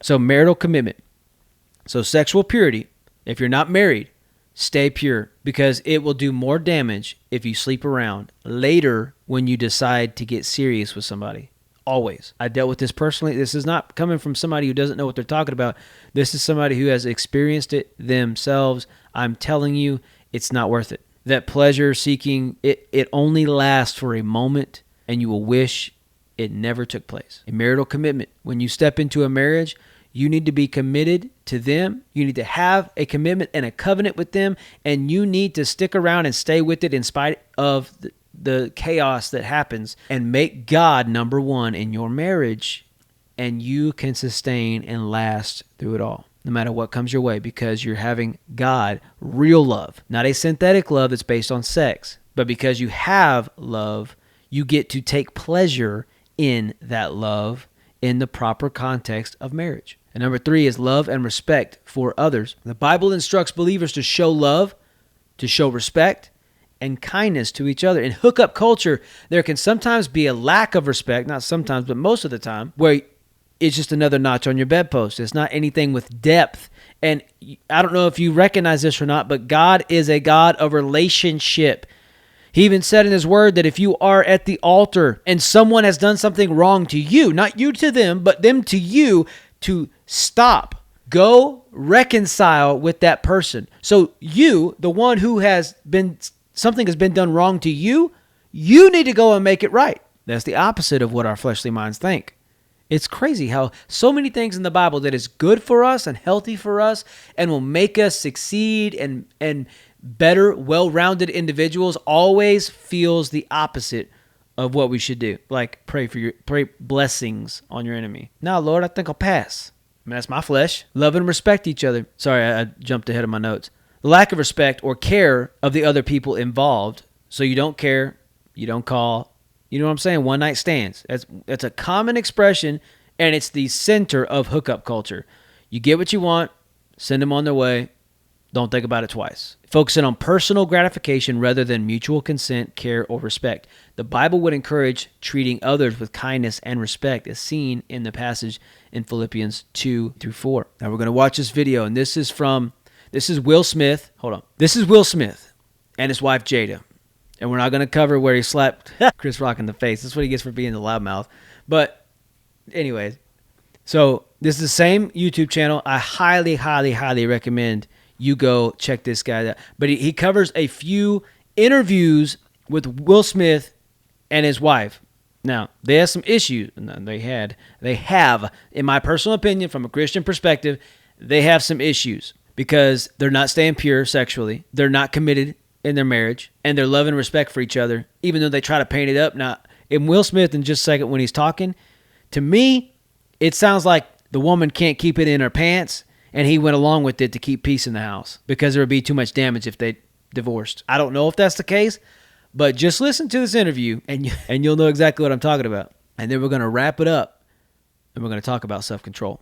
So marital commitment. So sexual purity. If you're not married, stay pure, because it will do more damage if you sleep around later when you decide to get serious with somebody. Always. I dealt with this personally. This is not coming from somebody who doesn't know what they're talking about. This is somebody who has experienced it themselves. I'm telling you, it's not worth it. That pleasure seeking, it only lasts for a moment, and you will wish it never took place. A marital commitment. When you step into a marriage, you need to be committed to them. You need to have a commitment and a covenant with them, and you need to stick around and stay with it in spite of the chaos that happens, and make God number one in your marriage, and you can sustain and last through it all, no matter what comes your way, because you're having God, real love, not a synthetic love that's based on sex, but because you have love, you get to take pleasure in that love in the proper context of marriage. And number 3 is love and respect for others. The Bible instructs believers to show love, to show respect, and kindness to each other. In hookup culture, there can sometimes be a lack of respect, not sometimes, but most of the time, where it's just another notch on your bedpost. It's not anything with depth. And I don't know if you recognize this or not, but God is a God of relationship. He even said in his word that if you are at the altar and someone has done something wrong to you, not you to them, but them to you, to stop, go reconcile with that person. So you, the one who something has been done wrong to you, you need to go and make it right. That's the opposite of what our fleshly minds think. It's crazy how so many things in the Bible that is good for us and healthy for us and will make us succeed and better, well-rounded individuals always feels the opposite of what we should do. Like pray blessings on your enemy. No, Lord, I think I'll pass. I mean, that's my flesh. Love and respect each other. Sorry, I jumped ahead of my notes. The lack of respect or care of the other people involved. So you don't care, you don't call. You know what I'm saying? One night stands. That's a common expression, and it's the center of hookup culture. You get what you want, send them on their way. Don't think about it twice. Focusing on personal gratification rather than mutual consent, care, or respect. The Bible would encourage treating others with kindness and respect, as seen in the passage in Philippians 2-4. Now we're going to watch this video, and this is Will Smith. Hold on. This is Will Smith and his wife, Jada. And we're not going to cover where he slapped Chris Rock in the face. That's what he gets for being the loudmouth. But anyways, so this is the same YouTube channel. I highly, highly, highly recommend you go check this guy out. But he covers a few interviews with Will Smith and his wife. Now, they have some issues. They have, in my personal opinion, from a Christian perspective, they have some issues because they're not staying pure sexually. They're not committed in their marriage, and their love and respect for each other, even though they try to paint it up. Now, in Will Smith, in just a second when he's talking, to me, it sounds like the woman can't keep it in her pants, and he went along with it to keep peace in the house because there would be too much damage if they divorced. I don't know if that's the case, but just listen to this interview, and you'll know exactly what I'm talking about. And then we're going to wrap it up, and we're going to talk about self-control.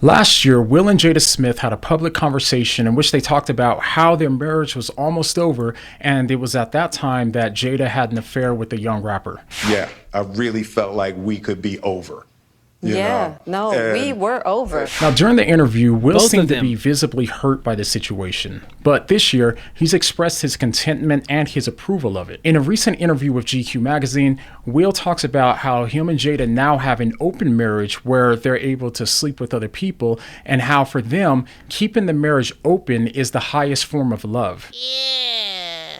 Last year, Will and Jada Smith had a public conversation in which they talked about how their marriage was almost over, and it was at that time that Jada had an affair with a young rapper. Yeah, I really felt like we could be over. We were over. Now, during the interview, Will seemed to be visibly hurt by the situation. But this year, he's expressed his contentment and his approval of it. In a recent interview with GQ magazine, Will talks about how him and Jada now have an open marriage where they're able to sleep with other people, and how for them, keeping the marriage open is the highest form of love.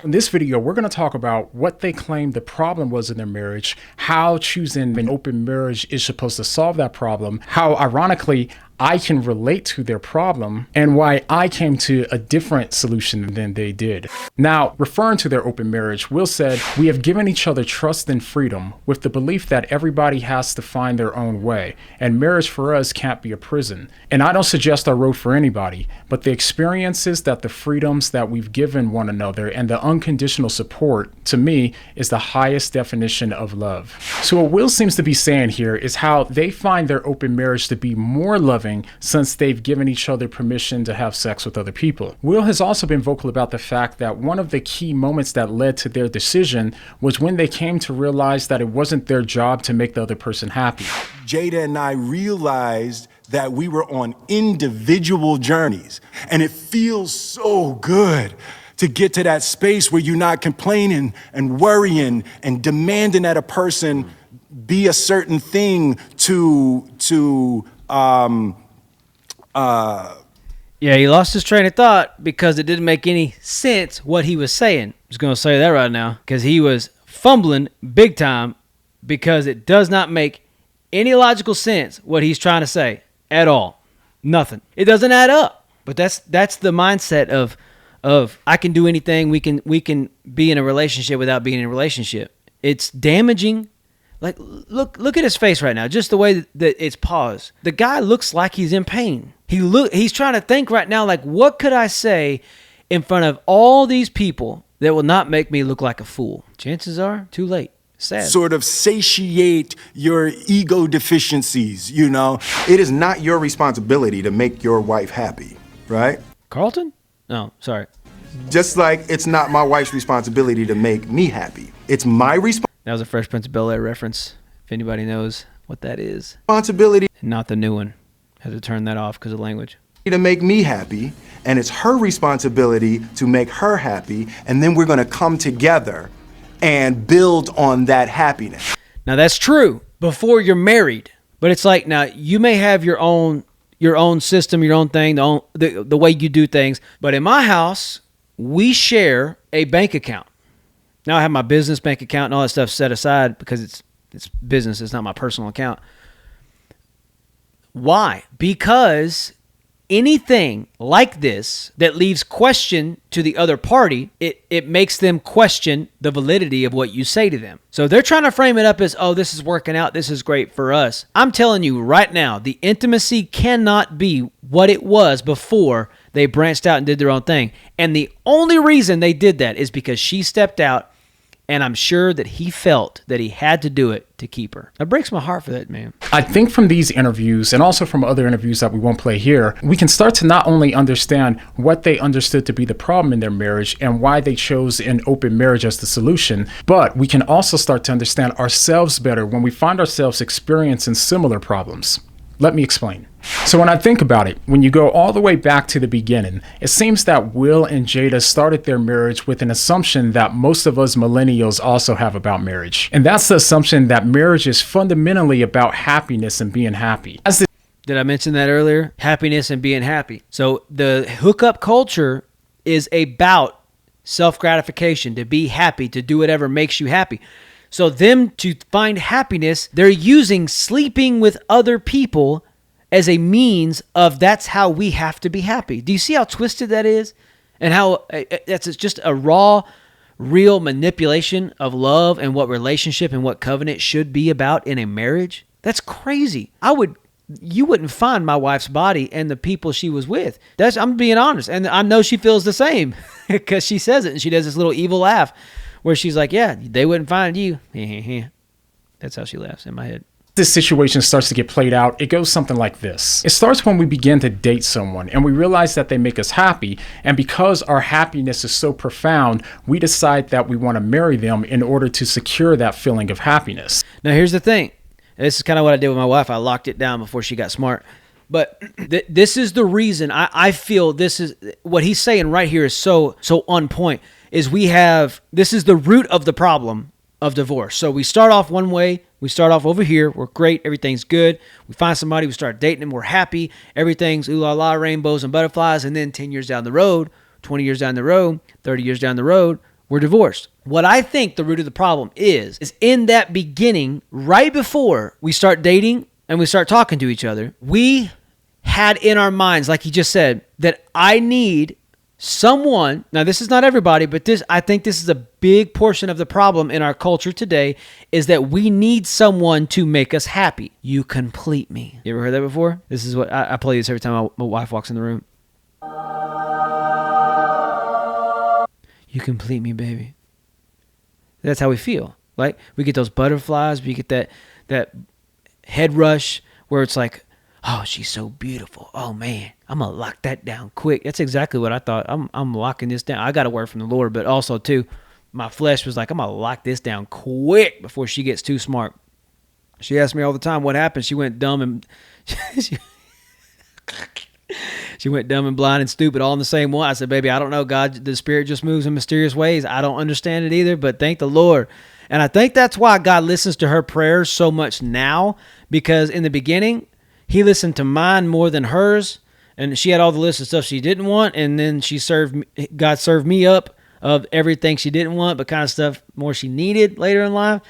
In this video, we're going to talk about what they claim the problem was in their marriage, how choosing an open marriage is supposed to solve that problem, how ironically I can relate to their problem, and why I came to a different solution than they did. Now, referring to their open marriage, Will said, "We have given each other trust and freedom with the belief that everybody has to find their own way, and marriage for us can't be a prison. And I don't suggest our road for anybody, but the experiences, that the freedoms that we've given one another, and the unconditional support, to me, is the highest definition of love." So what Will seems to be saying here is how they find their open marriage to be more loving since they've given each other permission to have sex with other people. Will has also been vocal about the fact that one of the key moments that led to their decision was when they came to realize that it wasn't their job to make the other person happy. Jada and I realized that we were on individual journeys. And it feels so good to get to that space where you're not complaining and worrying and demanding that a person be a certain thing Yeah, he lost his train of thought because it didn't make any sense what he was saying. I'm just going to say that right now because he was fumbling big time because it does not make any logical sense what he's trying to say at all. Nothing. It doesn't add up. But that's the mindset of I can do anything. We can be in a relationship without being in a relationship. It's damaging. Like look at his face right now. Just the way that it's paused. The guy looks like he's in pain. He's trying to think right now, like, what could I say in front of all these people that will not make me look like a fool? Chances are too late. Sad. Sort of satiate your ego deficiencies, you know? It is not your responsibility to make your wife happy, right? Carlton? No, sorry. Just like it's not my wife's responsibility to make me happy. It's my responsibility. That was a Fresh Prince of Bel-Air reference, if anybody knows what that is. Responsibility. Not the new one. Had to turn that off because of language. To make me happy, and it's her responsibility to make her happy, and then we're going to come together and build on that happiness. Now that's true before you're married, but it's like now you may have your own system, your own thing, the way you do things. But in my house, we share a bank account. Now I have my business bank account and all that stuff set aside because it's business. It's not my personal account. Why? Because anything like this that leaves question to the other party, it makes them question the validity of what you say to them. So they're trying to frame it up as, oh, this is working out. This is great for us. I'm telling you right now, the intimacy cannot be what it was before they branched out and did their own thing. And the only reason they did that is because she stepped out, and I'm sure that he felt that he had to do it to keep her. That breaks my heart for that, man. I think from these interviews and also from other interviews that we won't play here, we can start to not only understand what they understood to be the problem in their marriage and why they chose an open marriage as the solution, but we can also start to understand ourselves better when we find ourselves experiencing similar problems. Let me explain. So when I think about it, when you go all the way back to the beginning, it seems that Will and Jada started their marriage with an assumption that most of us millennials also have about marriage. And that's the assumption that marriage is fundamentally about happiness and being happy. Did I mention that earlier? Happiness and being happy. So the hookup culture is about self-gratification, to be happy, to do whatever makes you happy. So them to find happiness, they're using sleeping with other people as a means of that's how we have to be happy. Do you see how twisted that is? And how that's just a raw, real manipulation of love and what relationship and what covenant should be about in a marriage? That's crazy. You wouldn't find my wife's body and the people she was with. I'm being honest. And I know she feels the same because she says it and she does this little evil laugh where she's like, yeah, they wouldn't find you. That's how she laughs in my head. This situation starts to get played out, it goes something like this. It starts when we begin to date someone and we realize that they make us happy. And because our happiness is so profound, we decide that we want to marry them in order to secure that feeling of happiness. Now, here's the thing. This is kind of what I did with my wife. I locked it down before she got smart. But this is the reason I feel this is what he's saying right here is so on point. Is this is the root of the problem of divorce. So we start off one way. We start off over here. We're great. Everything's good. We find somebody. We start dating them. We're happy. Everything's ooh la la, rainbows and butterflies. And then 10 years down the road, 20 years down the road, 30 years down the road, we're divorced. What I think the root of the problem is in that beginning, right before we start dating and we start talking to each other, we had in our minds, like he just said, that I need someone. Now, this is not everybody, but I think this is a big portion of the problem in our culture today is that we need someone to make us happy. You complete me. You ever heard that before? This is what I play this every time my wife walks in the room. You complete me, baby. That's how we feel. Like we get those butterflies, we get that head rush where it's like, oh, she's so beautiful. Oh man, I'm gonna lock that down quick. That's exactly what I thought. I'm locking this down. I got a word from the Lord, but also too, my flesh was like, I'm gonna lock this down quick before she gets too smart. She asked me all the time what happened. She went dumb and She went dumb and blind and stupid all in the same one. I said, baby, I don't know. God, the Spirit just moves in mysterious ways. I don't understand it either, but thank the Lord. And I think that's why God listens to her prayers so much now, because in the beginning, he listened to mine more than hers. And she had all the list of stuff she didn't want. And then God served me up of everything she didn't want, but kind of stuff more she needed later in life.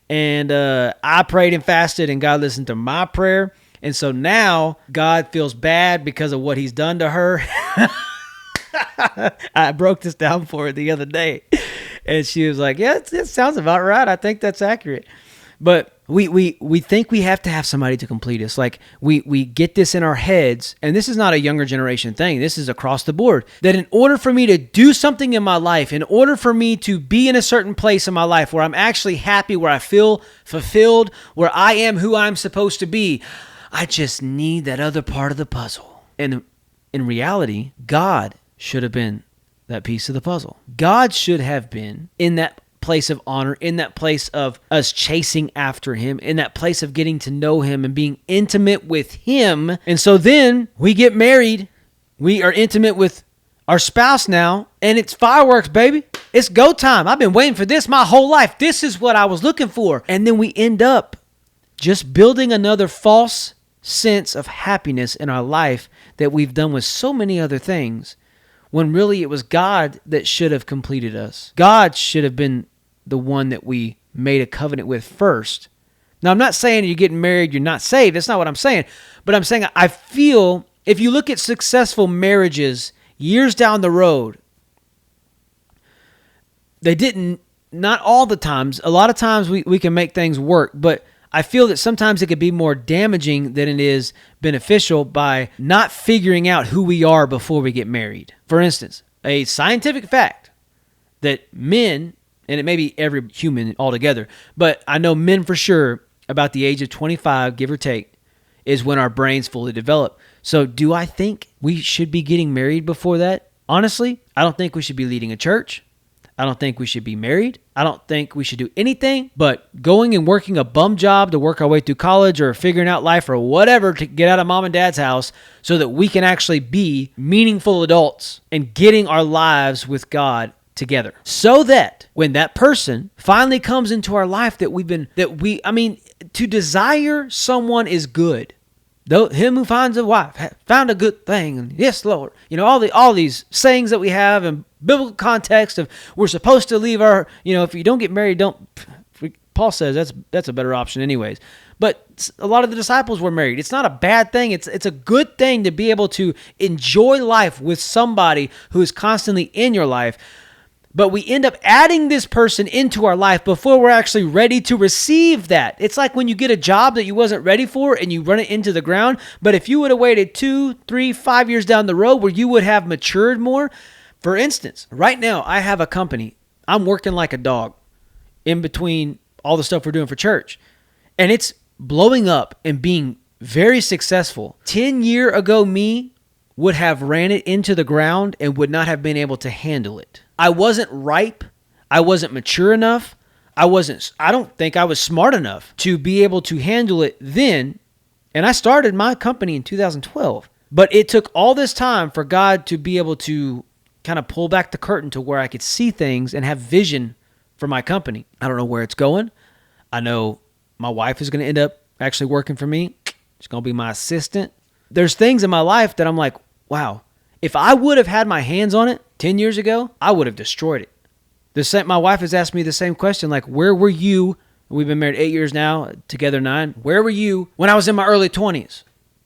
And I prayed and fasted, and God listened to my prayer. And so now God feels bad because of what he's done to her. I broke this down for her the other day. And she was like, yeah, it sounds about right. I think that's accurate. But we think we have to have somebody to complete us. Like we get this in our heads, and this is not a younger generation thing. This is across the board, that in order for me to do something in my life, in order for me to be in a certain place in my life where I'm actually happy, where I feel fulfilled, where I am who I'm supposed to be, I just need that other part of the puzzle. And in reality, God should have been that piece of the puzzle. God should have been in that place of honor, in that place of us chasing after him, in that place of getting to know him and being intimate with him. And so then we get married. We are intimate with our spouse now, and it's fireworks, baby. It's go time. I've been waiting for this my whole life. This is what I was looking for. And then we end up just building another false sense of happiness in our life that we've done with so many other things, when really it was God that should have completed us. God should have been the one that we made a covenant with first. Now, I'm not saying you're getting married, you're not saved. That's not what I'm saying. But I'm saying I feel if you look at successful marriages years down the road, they didn't, not all the times. A lot of times we can make things work, but I feel that sometimes it could be more damaging than it is beneficial by not figuring out who we are before we get married. For instance, a scientific fact that men, and it may be every human altogether, but I know men for sure about the age of 25, give or take, is when our brains fully develop. So do I think we should be getting married before that? Honestly, I don't think we should be leading a church. I don't think we should be married. I don't think we should do anything but going and working a bum job to work our way through college or figuring out life or whatever to get out of mom and dad's house so that we can actually be meaningful adults and getting our lives with God together. So that when that person finally comes into our life to desire someone is good. Though him who finds a wife found a good thing, and yes, Lord. All these sayings that we have in biblical context of we're supposed to leave our, if you don't get married, Paul says that's a better option anyways. But a lot of the disciples were married. It's not a bad thing. It's a good thing to be able to enjoy life with somebody who is constantly in your life. But we end up adding this person into our life before we're actually ready to receive that. It's like when you get a job that you wasn't ready for and you run it into the ground. But if you would have waited 2, 3, 5 years down the road where you would have matured more. For instance, right now I have a company. I'm working like a dog in between all the stuff we're doing for church. And it's blowing up and being very successful. 10-year ago me would have ran it into the ground and would not have been able to handle it. I wasn't ripe. I wasn't mature enough. I don't think I was smart enough to be able to handle it then. And I started my company in 2012. But it took all this time for God to be able to kind of pull back the curtain to where I could see things and have vision for my company. I don't know where it's going. I know my wife is going to end up actually working for me. She's going to be my assistant. There's things in my life that I'm like, wow, if I would have had my hands on it 10 years ago, I would have destroyed it. My wife has asked me the same question, like, where were you? We've been married 8 years now, together 9. Where were you when I was in my early 20s?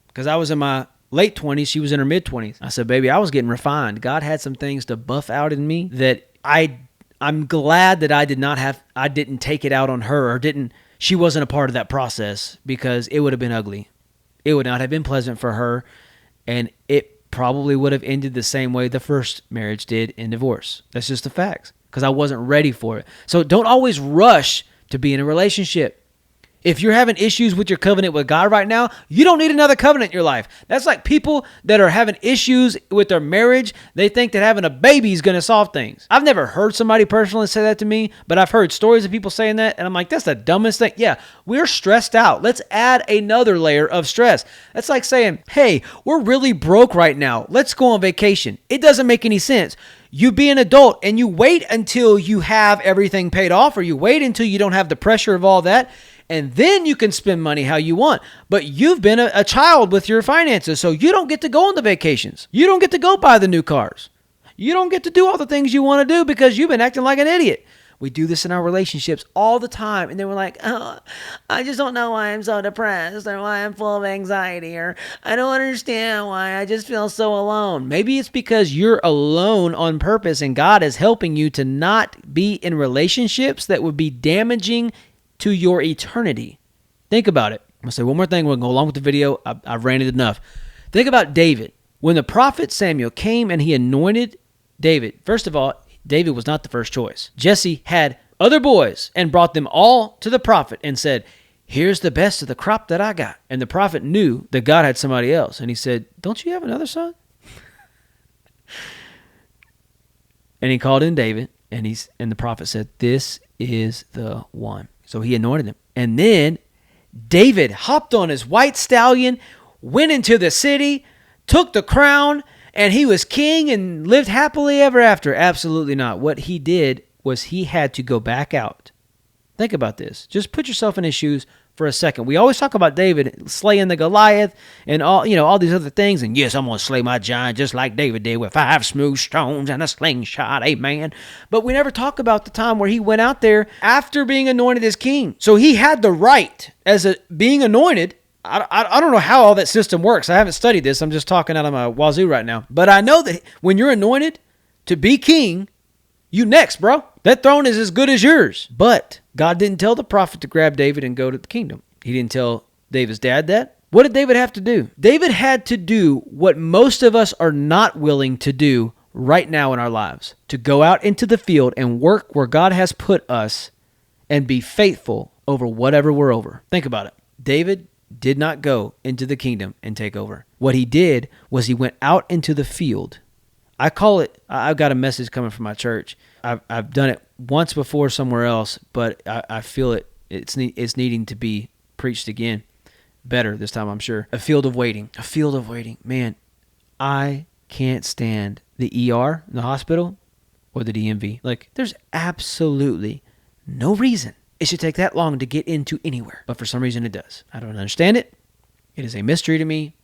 Because I was in my late 20s. She was in her mid 20s. I said, baby, I was getting refined. God had some things to buff out in me that I'm glad that I didn't take it out on her she wasn't a part of that process, because it would have been ugly. It would not have been pleasant for her. And it probably would have ended the same way the first marriage did, in divorce. That's just the facts, because I wasn't ready for it. So don't always rush to be in a relationship. If you're having issues with your covenant with God right now, you don't need another covenant in your life. That's like people that are having issues with their marriage. They think that having a baby is going to solve things. I've never heard somebody personally say that to me, but I've heard stories of people saying that, and I'm like, that's the dumbest thing. Yeah, we're stressed out. Let's add another layer of stress. That's like saying, hey, we're really broke right now. Let's go on vacation. It doesn't make any sense. You be an adult and you wait until you have everything paid off, or you wait until you don't have the pressure of all that, and then you can spend money how you want. But you've been a child with your finances, so you don't get to go on the vacations. You don't get to go buy the new cars. You don't get to do all the things you want to do because you've been acting like an idiot. We do this in our relationships all the time. And then we're like, oh, I just don't know why I'm so depressed, or why I'm full of anxiety, or I don't understand why I just feel so alone. Maybe it's because you're alone on purpose, and God is helping you to not be in relationships that would be damaging to your eternity. Think about it. I'm going to say one more thing. We'll go along with the video. I've ranted enough. Think about David. When the prophet Samuel came and he anointed David, first of all, David was not the first choice. Jesse had other boys and brought them all to the prophet and said, here's the best of the crop that I got. And the prophet knew that God had somebody else. And he said, don't you have another son? And he called in David, and the prophet said, this is the one. So he anointed him. And then David hopped on his white stallion, went into the city, took the crown, and he was king and lived happily ever after. Absolutely not. What he did was he had to go back out. Think about this. Just put yourself in his shoes for a second. We always talk about David slaying the Goliath and all these other things. And yes, I'm going to slay my giant just like David did with 5 smooth stones and a slingshot. Amen. But we never talk about the time where he went out there after being anointed as king. So he had the right as being anointed. I don't know how all that system works. I haven't studied this. I'm just talking out of my wazoo right now. But I know that when you're anointed to be king, you next, bro. That throne is as good as yours. But God didn't tell the prophet to grab David and go to the kingdom. He didn't tell David's dad that. What did David have to do? David had to do what most of us are not willing to do right now in our lives. To go out into the field and work where God has put us and be faithful over whatever we're over. Think about it. David did not go into the kingdom and take over. What he did was he went out into the field. I call it, I've got a message coming from my church. I've done it once before somewhere else, but I feel it's needing to be preached again. Better this time, I'm sure. A field of waiting. A field of waiting. Man, I can't stand the ER in the hospital or the DMV. Like, there's absolutely no reason it should take that long to get into anywhere. But for some reason it does. I don't understand it. It is a mystery to me.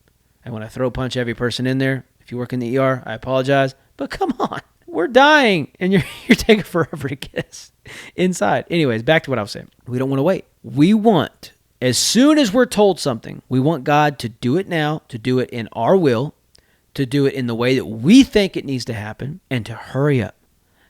I want to throw punch every person in there. If you work in the ER, I apologize. But come on. We're dying. And you're taking forever to get us inside. Anyways, back to what I was saying. We don't want to wait. We want, as soon as we're told something, we want God to do it now, to do it in our will, to do it in the way that we think it needs to happen, and to hurry up.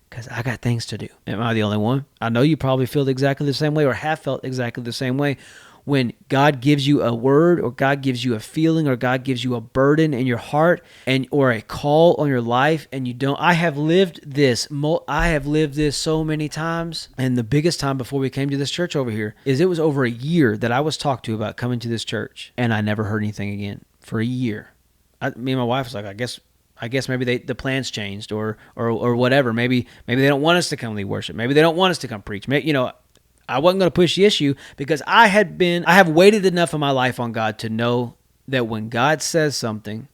Because I got things to do. Am I the only one? I know you probably feel exactly the same way, or have felt exactly the same way. When God gives you a word, or God gives you a feeling, or God gives you a burden in your heart, or a call on your life, and you don't. I have lived this so many times. And the biggest time before we came to this church over here is it was over a year that I was talked to about coming to this church, and I never heard anything again for a year. Me and my wife was like, I guess maybe the plans changed or whatever. Maybe they don't want us to come lead worship. Maybe they don't want us to come preach. Maybe, I wasn't going to push the issue because I have waited enough in my life on God to know that when God says something,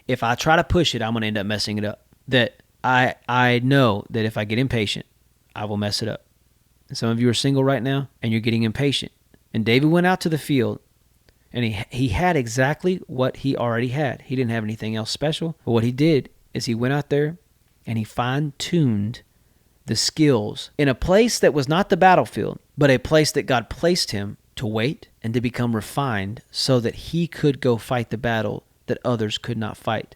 if I try to push it, I'm going to end up messing it up. That I know that if I get impatient, I will mess it up. And some of you are single right now and you're getting impatient. And David went out to the field. And he had exactly what he already had. He didn't have anything else special. But what he did is he went out there and he fine-tuned the skills in a place that was not the battlefield, but a place that God placed him to wait and to become refined so that he could go fight the battle that others could not fight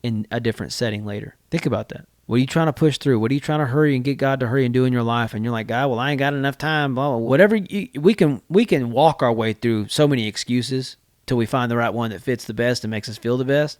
in a different setting later. Think about that. What are you trying to push through? What are you trying to hurry and get God to hurry and do in your life? And you're like, God, well, I ain't got enough time. Blah, blah. Whatever. We can walk our way through so many excuses till we find the right one that fits the best and makes us feel the best.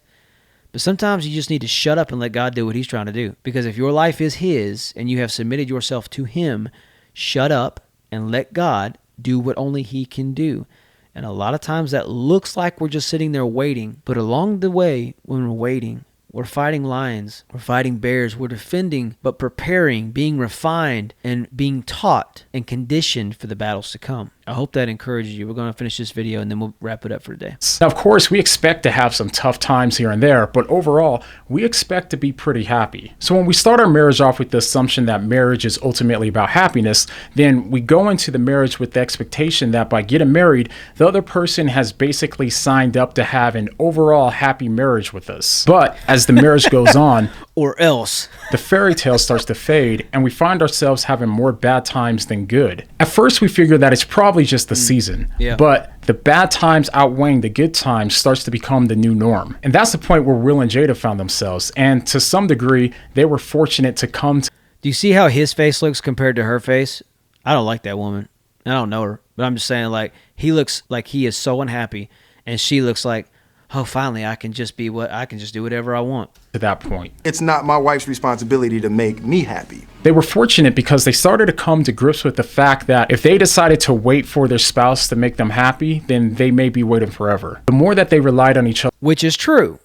But sometimes you just need to shut up and let God do what he's trying to do. Because if your life is his and you have submitted yourself to him, shut up and let God do what only he can do. And a lot of times that looks like we're just sitting there waiting. But along the way, when we're waiting, we're fighting lions, we're fighting bears, we're defending, but preparing, being refined, and being taught and conditioned for the battles to come. I hope that encourages you. We're going to finish this video and then we'll wrap it up for today. Now, of course, we expect to have some tough times here and there, but overall, we expect to be pretty happy. So when we start our marriage off with the assumption that marriage is ultimately about happiness, then we go into the marriage with the expectation that by getting married, the other person has basically signed up to have an overall happy marriage with us. But as the marriage goes on, or else the fairy tale starts to fade and we find ourselves having more bad times than good. At first, we figure that it's probably just the season, but the bad times outweighing the good times starts to become the new norm. And that's the point where Will and Jada found themselves. And to some degree, they were fortunate to come to. Do you see how his face looks compared to her face? I don't like that woman. I don't know her, but I'm just saying, like, he looks like he is so unhappy, and she looks like, oh, finally, I can just do whatever I want. To that point, it's not my wife's responsibility to make me happy. They were fortunate because they started to come to grips with the fact that if they decided to wait for their spouse to make them happy, then they may be waiting forever. The more that they relied on each other. Which is true.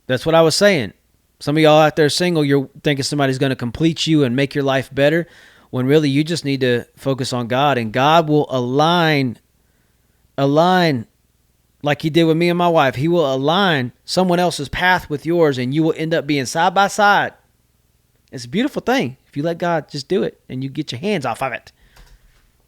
That's what I was saying. Some of y'all out there single, you're thinking somebody's going to complete you and make your life better, when really you just need to focus on God, and God will align like he did with me and my wife. He will align someone else's path with yours, and you will end up being side by side. It's a beautiful thing if you let God just do it and you get your hands off of it.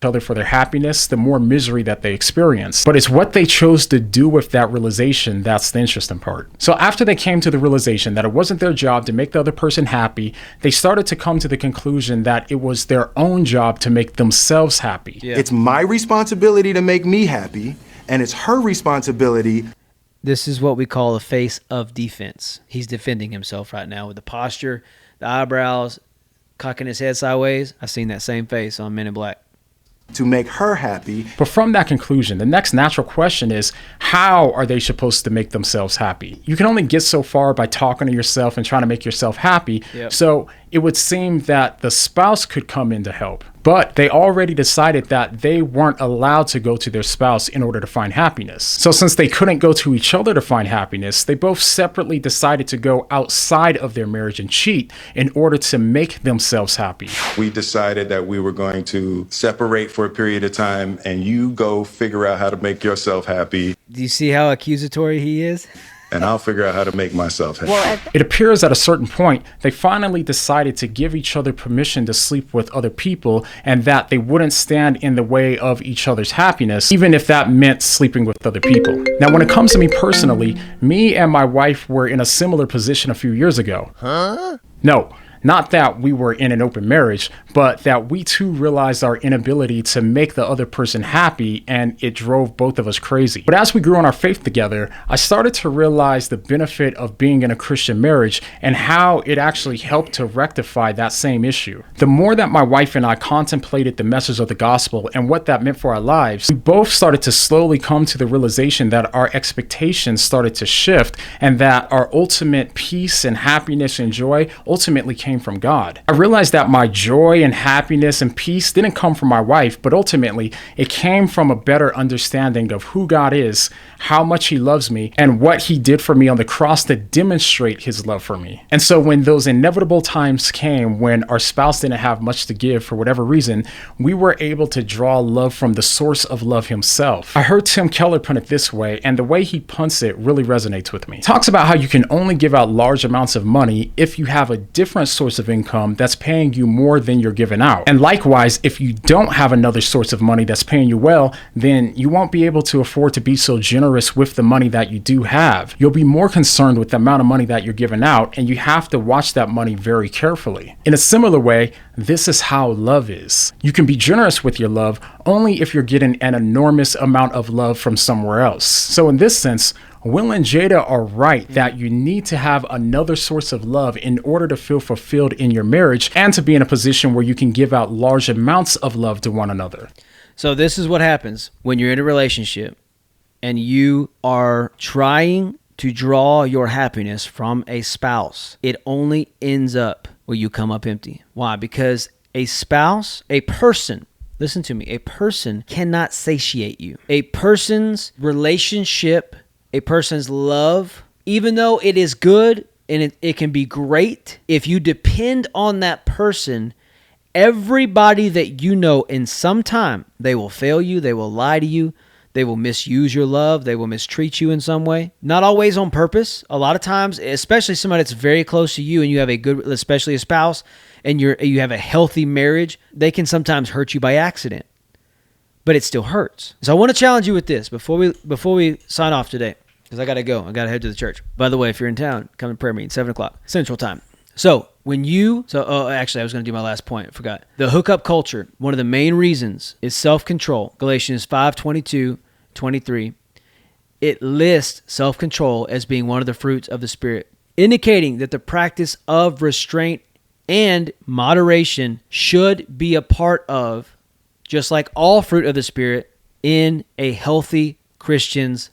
Other for their happiness, the more misery that they experience. But it's what they chose to do with that realization that's the interesting part. So after they came to the realization that it wasn't their job to make the other person happy, they started to come to the conclusion that it was their own job to make themselves happy. Yeah. It's my responsibility to make me happy, and it's her responsibility. This is what we call a face of defense. He's defending himself right now with the posture, the eyebrows, cocking his head sideways. I've seen that same face on Men in Black. To make her happy. But from that conclusion, the next natural question is, how are they supposed to make themselves happy? You can only get so far by talking to yourself and trying to make yourself happy. Yep. So it would seem that the spouse could come in to help. But they already decided that they weren't allowed to go to their spouse in order to find happiness. So since they couldn't go to each other to find happiness, they both separately decided to go outside of their marriage and cheat in order to make themselves happy. We decided that we were going to separate for a period of time, and you go figure out how to make yourself happy. Do you see how accusatory he is? And I'll figure out how to make myself happy. It appears at a certain point, they finally decided to give each other permission to sleep with other people, and that they wouldn't stand in the way of each other's happiness, even if that meant sleeping with other people. Now, when it comes to me personally, me and my wife were in a similar position a few years ago. No. Not that we were in an open marriage, but that we too realized our inability to make the other person happy, and it drove both of us crazy. But as we grew in our faith together, I started to realize the benefit of being in a Christian marriage and how it actually helped to rectify that same issue. The more that my wife and I contemplated the message of the gospel and what that meant for our lives, we both started to slowly come to the realization that our expectations started to shift, and that our ultimate peace and happiness and joy ultimately came from God. I realized that my joy and happiness and peace didn't come from my wife, but ultimately it came from a better understanding of who God is, how much he loves me, and what he did for me on the cross to demonstrate his love for me. And so when those inevitable times came when our spouse didn't have much to give for whatever reason, we were able to draw love from the source of love himself. I heard Tim Keller put it this way, and the way he punts it really resonates with me. He talks about how you can only give out large amounts of money if you have a different source of income that's paying you more than you're giving out. And likewise, if you don't have another source of money that's paying you well, then you won't be able to afford to be so generous with the money that you do have. You'll be more concerned with the amount of money that you're giving out, and you have to watch that money very carefully. In a similar way, this is how love is. You can be generous with your love only if you're getting an enormous amount of love from somewhere else. So in this sense, Will and Jada are right that you need to have another source of love in order to feel fulfilled in your marriage and to be in a position where you can give out large amounts of love to one another. So this is what happens when you're in a relationship and you are trying to draw your happiness from a spouse. It only ends up where you come up empty. Why? Because a spouse, a person, Listen to me. A person cannot satiate you. A person's relationship, a person's love, even though it is good and it can be great, if you depend on that person, everybody that you know in some time, they will fail you, they will lie to you, they will misuse your love, they will mistreat you in some way. Not always on purpose. A lot of times, especially somebody that's very close to you and you have a good, especially a spouse, and you have a healthy marriage, they can sometimes hurt you by accident. But it still hurts. So I want to challenge you with this before we sign off today, because I got to go. I got to head to the church. By the way, if you're in town, come to prayer meeting, 7 o'clock Central Time. So actually, I was going to do my last point. I forgot. The hookup culture, one of the main reasons is self-control. Galatians 5:22-23. It lists self-control as being one of the fruits of the Spirit, indicating that the practice of restraint and moderation should be a part of, just like all fruit of the Spirit, in a healthy Christian's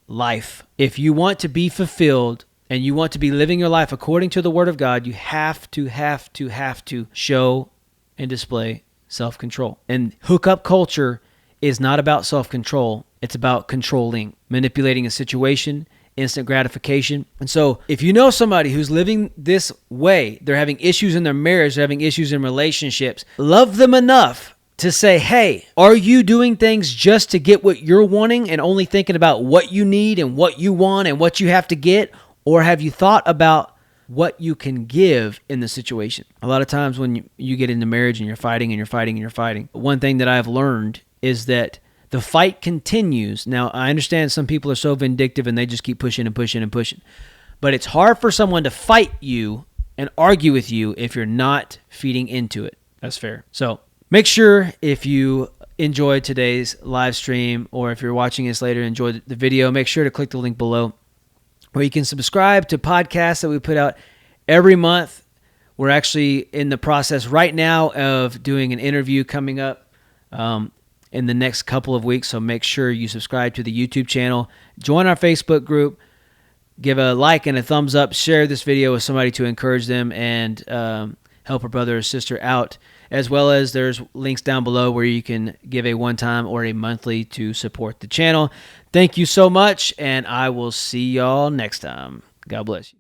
life. If you want to be fulfilled and you want to be living your life according to the Word of God, you have to show and display self-control. And hookup culture is not about self-control. It's about controlling, manipulating a situation, instant gratification. And so if you know somebody who's living this way, they're having issues in their marriage, they're having issues in relationships, love them enough to say, hey, are you doing things just to get what you're wanting and only thinking about what you need and what you want and what you have to get? Or have you thought about what you can give in the situation? A lot of times when you get into marriage and you're fighting, one thing that I've learned is that the fight continues. Now, I understand some people are so vindictive and they just keep pushing and pushing and pushing. But it's hard for someone to fight you and argue with you if you're not feeding into it. That's fair. So make sure if you enjoyed today's live stream, or if you're watching this later and enjoyed the video, make sure to click the link below where you can subscribe to podcasts that we put out every month. We're actually in the process right now of doing an interview coming up in the next couple of weeks, so make sure you subscribe to the YouTube channel, join our Facebook group, give a like and a thumbs up, share this video with somebody to encourage them and help a brother or sister out, as well as there's links down below where you can give a one-time or a monthly to support the channel. Thank you so much, and I will see y'all next time. God bless you.